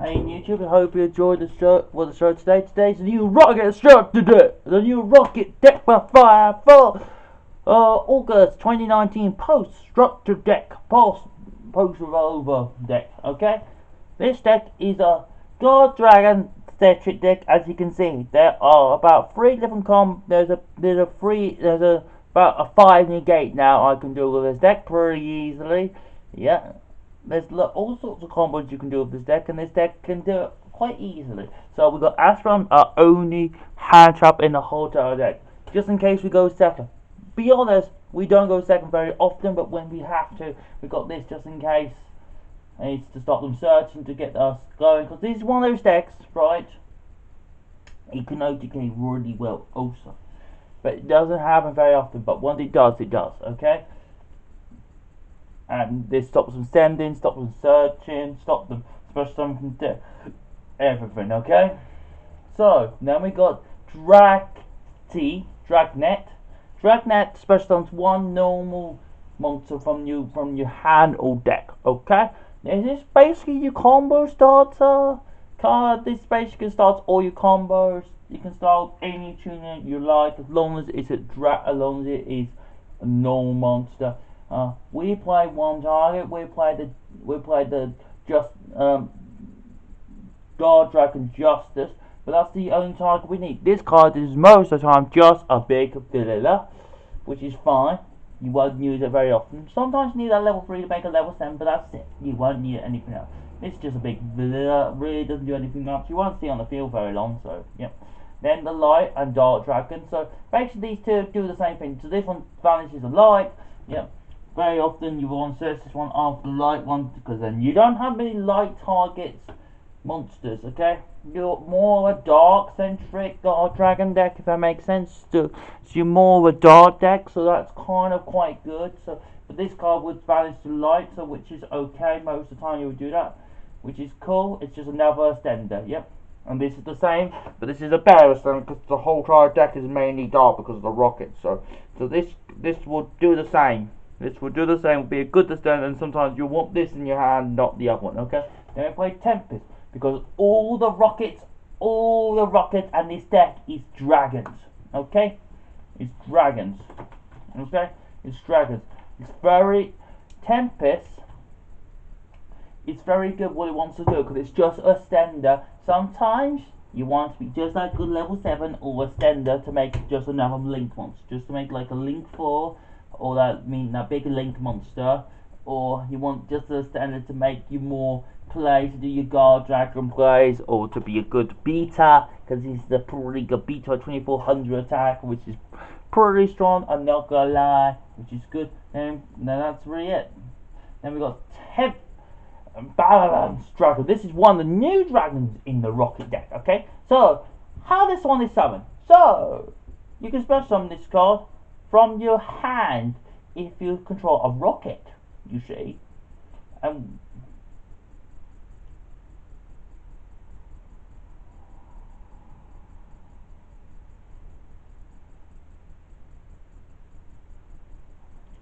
Hey YouTube, I hope you enjoyed the show. Well, the show today. Today's the new Rocket today. The new Rocket deck by Fire for August 2019 post structure deck, post over deck. Okay, this deck is a God Dragon centric deck. As you can see, there are about 3 different There's about a 5 negate now. I can do with this deck pretty easily. Yeah. There's all sorts of combos you can do with this deck, and this deck can do it quite easily. So we've got Astron, our only hand trap in the whole entire deck, just in case we go second. Be honest, we don't go second very often, but when we have to, we got this just in case. And it's to stop them searching to get us going, because this is one of those decks, right? It can OTK really well also, but it doesn't happen very often. But when it does, okay? And this stops them sending, stops them searching, stops them special summon from death, everything, okay? So, then we got Dragnet. Dragnet special summons one normal monster from your hand or deck, okay? This is basically your combo starter card. This basically starts all your combos. You can start any tuner you like, as long as it is a normal monster. We play one target. We play the God Dragon Justice, but that's the only target we need. This card is most of the time just a big vanilla, which is fine. You won't use it very often. Sometimes you need a level 3 to make a level 7, but that's it. You won't need anything else. It's just a big vanilla. Really doesn't do anything much. You won't see it on the field very long. So yeah. Then the light and dark dragon. So basically these two do the same thing. So this one vanishes the light. Yeah. Very often you want to search this one after the light one, because then you don't have many light targets monsters, okay? You're more of a dark centric God Dragon deck, if that makes sense. So you're more of a dark deck, so that's kind of quite good. So but this card would balance the light, so which is okay. Most of the time you would do that, which is cool. It's just another extender, yep. And this is the same, but this is a better extender because the whole entire deck is mainly dark because of the rocket. So this will do the same. This will do the same, will be a good extender, and sometimes you want this in your hand, not the other one, okay? Then I play Tempest, because all the rockets and this deck is dragons, okay? It's dragons, okay? It's dragons. It's very, Tempest, it's very good what it wants to do, because it's just a extender. Sometimes you want to be just like good level 7 or a extender to make just another link monster, just to make like a link 4, or that big link monster, or you want just a standard to make you more plays, to do your God Dragon plays, or to be a good beta, because he's the pretty good beta 2400 attack, which is pretty strong, I'm not gonna lie, which is good. And that's really it. Then we got Balance Dragon. This is one of the new dragons in the Rocket deck, okay? So, how this one is summoned. So, you can special summon this card from your hand if you control a rocket, you see.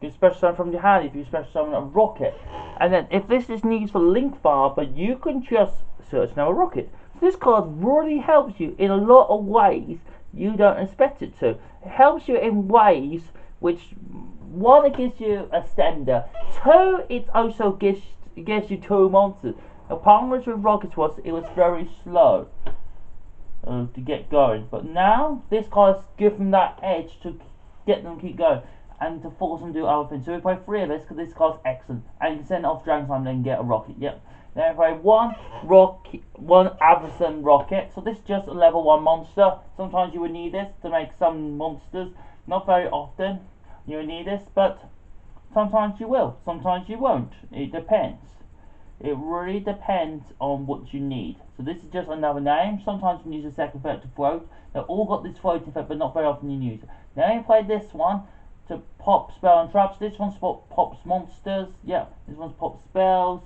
You special summon from your hand if you special summon a rocket. And then if this is needs for link bar, but you can just search now a rocket. So this card really helps you in a lot of ways you don't expect it to. It helps you in ways which, one, it gives you a extender. 2, it also gives you 2 monsters. The problem with rockets was it was very slow to get going, but now this card's given that edge to get them to keep going and to force them to do other things. So we play 3 of this because this card's excellent, and you can send it off Dragon Time and then get a rocket. Yep. Then we play one Averson rocket. So this is just a level 1 monster. Sometimes you would need this to make some monsters. Not very often you will need this, but sometimes you will. Sometimes you won't. It depends. It really depends on what you need. So this is just another name. Sometimes you use a second effect to float. They've all got this float effect, but not very often you use it. Then you play this one to pop spell and traps. This one's pops monsters. Yeah. This one's pop spells.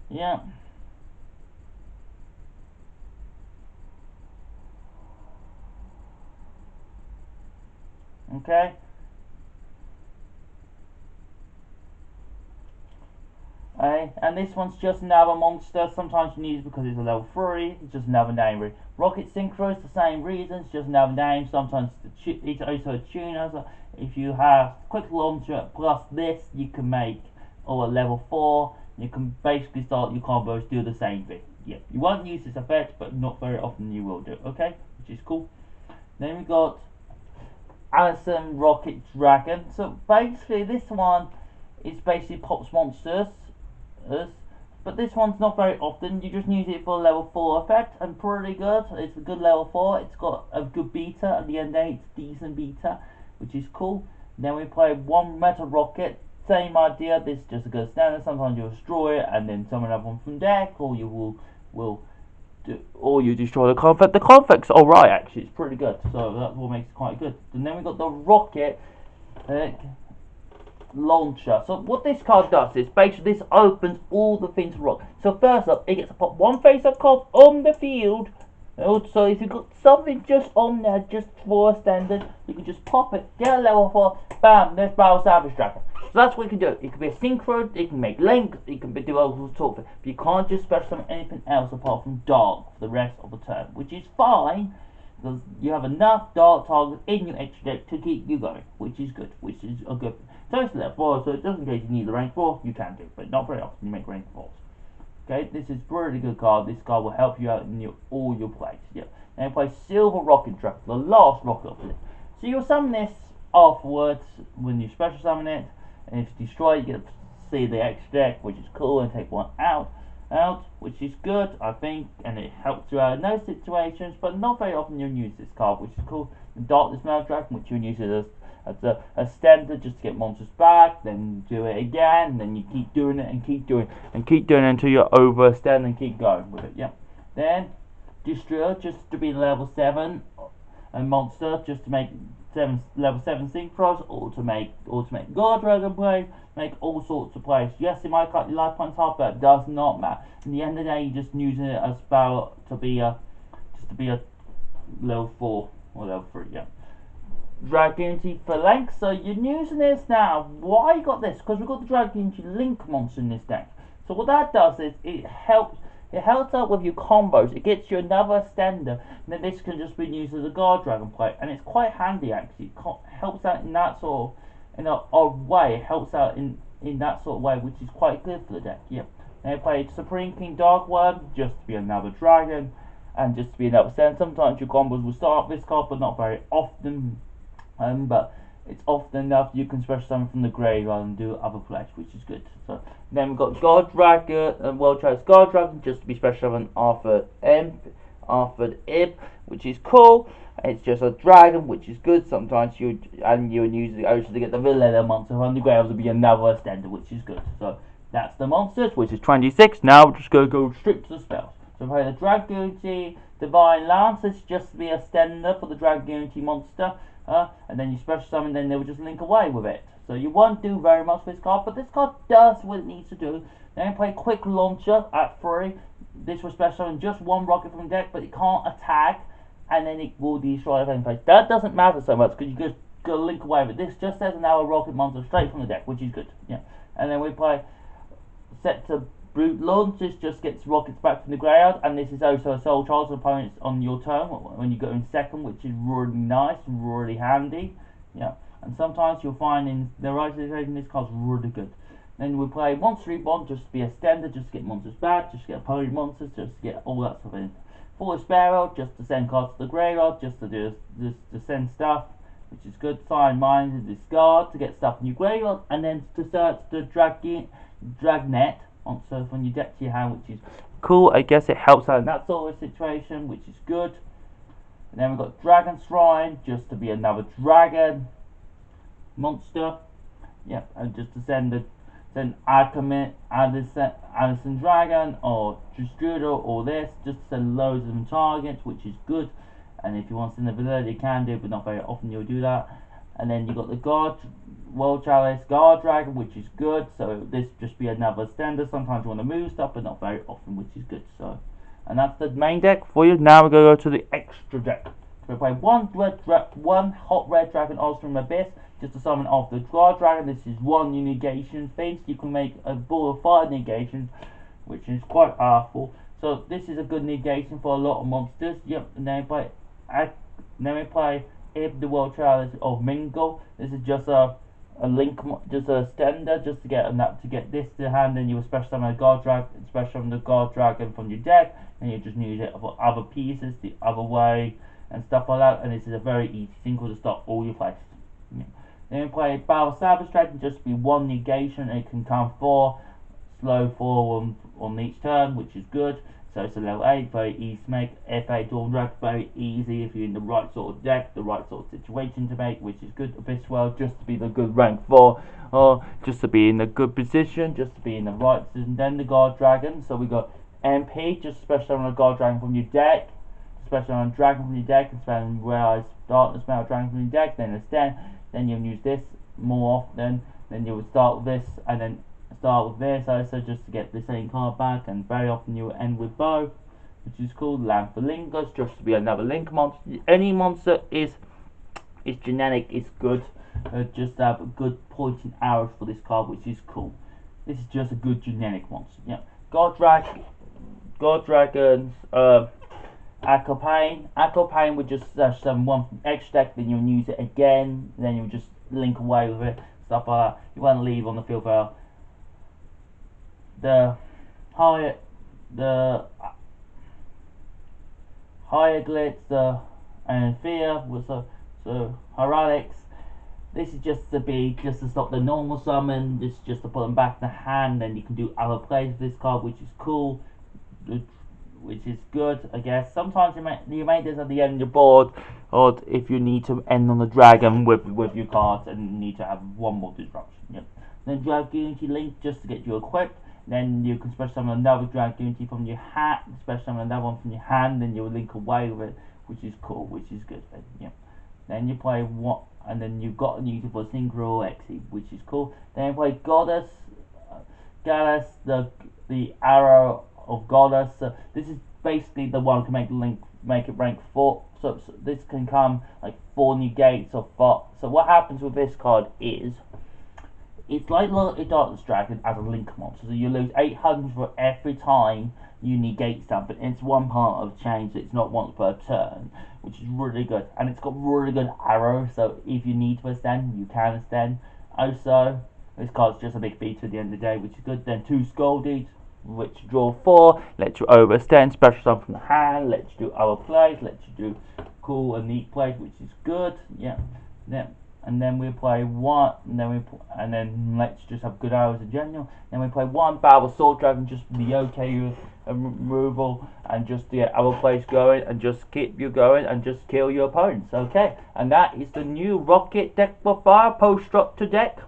Yeah. Okay. And and this one's just another monster. Sometimes you need it because it's a level 3. It's just another name. Really. Rocket Synchro is the same reason. It's just another name. Sometimes it's also a tuner. So if you have quick launcher plus this, you can make or a level 4. You can basically start your combos do the same thing. Yeah, you won't use this effect, but not very often you will do. Okay, which is cool. Then we got Allison Rocket Dragon. So basically, this one is basically pops monsters, but this one's not very often. You just use it for a level 4 effect, and pretty good. It's a good level 4. It's got a good beta at the end there. It's decent beta, which is cool. Then we play one Metal Rocket. Same idea. This is just a good standard. Sometimes you destroy it, and then summon another one from deck, or you or you destroy the conflict. The conflict's alright actually. It's pretty good. So that's what makes it quite good. And then we got the Rocket Launcher. So what this card does is basically this opens all the things to rock. So first up, it gets to pop one face-up card on the field. Also, if you've got something just on there, just for a standard, you can just pop it, get a level 4, bam, there's Battle Savage Dragon. So that's what you can do. It can be a synchro, it can make length, it can do all sorts of things. But you can't just special summon anything else apart from Dark for the rest of the turn, which is fine, because you have enough Dark targets in your extra deck to keep you going, which is good, which is a good thing. So it's level 4, so just in case you need the rank 4, you can do, but not very often you make rank 4s. Okay, this is a pretty good card. This card will help you out in all your plays. Yeah. And play Silver Rocket Dragon, the last rocket of it. So you'll summon this afterwards when you special summon it, and if you destroy it, you get to see the extra deck, which is cool, and take one out, which is good, I think, and it helps you out in those situations. But not very often you'll use this card, which is cool. The Darkness Metal Dragon, which you'll use it as a standard just to get monsters back, then do it again, then you keep doing it and keep doing it and keep doing it until you're over stand and keep going with it. Yeah. Then Destroyer just to be level 7 a monster just to make level 7 synchros, or to make God Dragon plays, make all sorts of plays. Yes, it might cut your life points half, but it does not matter. In the end of the day, you're just using it as spell to be a level 4 or level 3. Yeah. Dragunity for length, so you're using this now. Why you got this? Because we've got the Dragunity Link monster in this deck. So what that does is it helps out with your combos. It gets you another standard, and then this can just be used as a guard dragon play, and it's quite handy actually. It helps out in that sort of in an odd way. It helps out in that sort of way, which is quite good for the deck. Yep. They played Supreme King Darkworm just to be another dragon, and just to be another standard. Sometimes your combos will start with this card, but not very often. But it's often enough you can special summon from the graveyard and do other plays, which is good. So then we've got God Dragon and World Chalice God Dragon just to be special summon Arthur Ib, which is cool. It's just a dragon, which is good. Sometimes you use the ocean to get the villain monster from the graveyard to be another standard, which is good. So that's the monsters, which is 26. Now we're just gonna go straight to the spells. So we play the Dragunity Divine Lance. This just to be a standard for the Dragunity monster. And then you special summon, then they will just link away with it. So you won't do very much with this card, but this card does what it needs to do. Then play Quick Launcher at 3. This will special summon just one rocket from the deck, but it can't attack, and then it will destroy the place. That doesn't matter so much because you just go link away with it. This just says another rocket monster straight from the deck, which is good. Yeah. And then we play Set to Brute Launch. This just gets rockets back from the graveyard, and this is also a Soul Charge opponents on your turn when you go in second, which is really nice and really handy. Yeah, and sometimes you'll find in the right situation this card's really good. Then we play Monster Reborn just to be a standard, just to get monsters back, just to get opponent monsters, just to get all that stuff in. Force Sparrow just to send cards to the graveyard, just to do to send stuff, which is good. Sign Mind to discard to get stuff in your graveyard, and then to search the Dragnet monster from your deck to your hand, which is cool. I guess it helps out in that sort of situation, which is good. And then we've got Dragon Shrine just to be another dragon monster. Yep, and just to send Addison Dragon or Distributor or this, just to send loads of them targets, which is good. And if you want to send a villain, you can do, but not very often you'll do that. And then you got the World Chalice Guard Dragon, which is good. So this just be another standard. Sometimes you want to move stuff, but not very often, which is good. So, and that's the main deck for you. Now we're going to go to the extra deck. So we play one hot red dragon Ostrom Abyss just to summon off the guard dragon. This is one new negation thing, so you can make a ball of fire negations, which is quite powerful. So this is a good negation for a lot of monsters. Yep, and then we play If the World Challenge of Mingle. This is just a link, just a stender, just to get this to hand. Then you will special summon a guard dragon, special summon the guard dragon from your deck, and you just use it for other pieces the other way and stuff like that. And this is a very easy single to stop all your plays. Yeah. Then we play Battle Savage Dragon, just be one negation. It can come 4, slow 4 on each turn, which is good. So it's a level 8, very easy to make. FA Dawn Dragon, very easy if you're in the right sort of deck, the right sort of situation to make, which is good. Abyss World, just to be the good rank 4, or just to be in a good position, just to be in the right position. Then the Guard Dragon, so we got MP, just special on a Guard Dragon from your deck, special on a Dragon from your deck, and special Realize Darkness Metal Dragon from your deck, then a stand. Then you'll use this more often, then you would start with this, and then start with this also just to get the same card back, and very often you will end with both, which is called Land for Lingers, just to be another link monster. Any monster is genetic, is good. Just have a good pointing arrows for this card, which is cool. This is just a good genetic monster. Yeah, God Dragons, Aquapane would just summon one from X deck, then you'll use it again, then you'll just link away with it, stuff like that. You won't leave on the field for the Hieroglyphs, and Fear with so Heraldics. This is just to stop the normal summon. This is just to put them back in the hand. Then you can do other plays with this card, which is cool, which is good, I guess. Sometimes you make this at the end of your board, or if you need to end on the dragon with your cards and you need to have one more disruption. Yep. Then Dragonity Link, just to get you equipped. Then you can special summon another Dragonity from your hat, special summon another one from your hand, then you'll link away with it, which is cool, which is good. Yeah. Then you play what, and then you've got to use it for Synchro Exi, which is cool. Then you play Goddess, the Arrow of Goddess. So this is basically the one to make it rank 4. So this can come like 4 negates or 4. So what happens with this card is, it's like a Darkness Dragon as a link monster, so you lose 800 for every time you negate something. It's one part of change, so it's not once per turn, which is really good. And it's got really good arrows, so if you need to extend, you can extend. Also, this card's just a big beat at the end of the day, which is good. Then 2 Scaldies, which draw 4, lets you overextend, special summon from the hand, lets you do other plays, lets you do cool and neat plays, which is good. Yeah. And then we play one, and then let's just have good arrows in general. Then we play one Battle Sword Dragon, just for the OK removal, and just to get other plays going, and just keep you going, and just kill your opponents. Okay, and that is the new Rokket deck for fire post-structure deck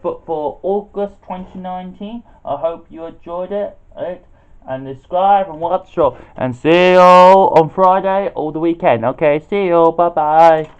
for August 2019. I hope you enjoyed it, and subscribe and watch, and see you on Friday or the weekend. Okay, see you, bye bye.